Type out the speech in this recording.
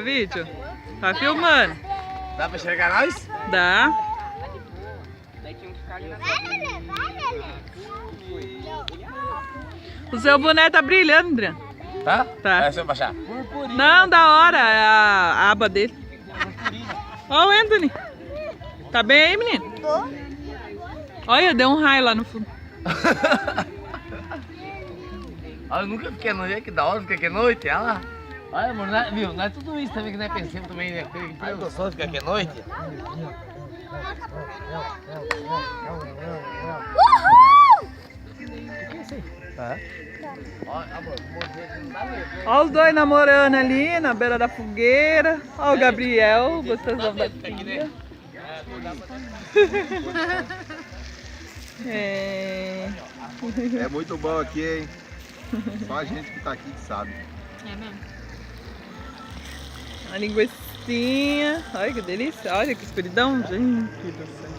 vídeo? Tá filmando? Dá pra enxergar nós? Dá. O seu boné tá brilhando, Adriano. Tá? Tá. É, se eu baixar. Não, da hora, é a aba dele. Ó o Anthony. Tá bem aí, menino? Tô. Olha, deu um raio lá no fundo. Olha, eu nunca fiquei à noite, que da hora, fica aqui à noite, olha lá. Olha, amor, nós, viu, nós tudo isso também que nós pensamos também, né? Que gostoso ficar aqui à noite. Uhul! Olha, amor, não dá medo. Ó os dois namorando ali na beira da fogueira. Ó o Gabriel, gostosão da filha. É. É muito bom aqui, hein? Só a gente que tá aqui que sabe. É mesmo? A linguicinha. Olha que delícia. Olha que escuridão, gente do céu.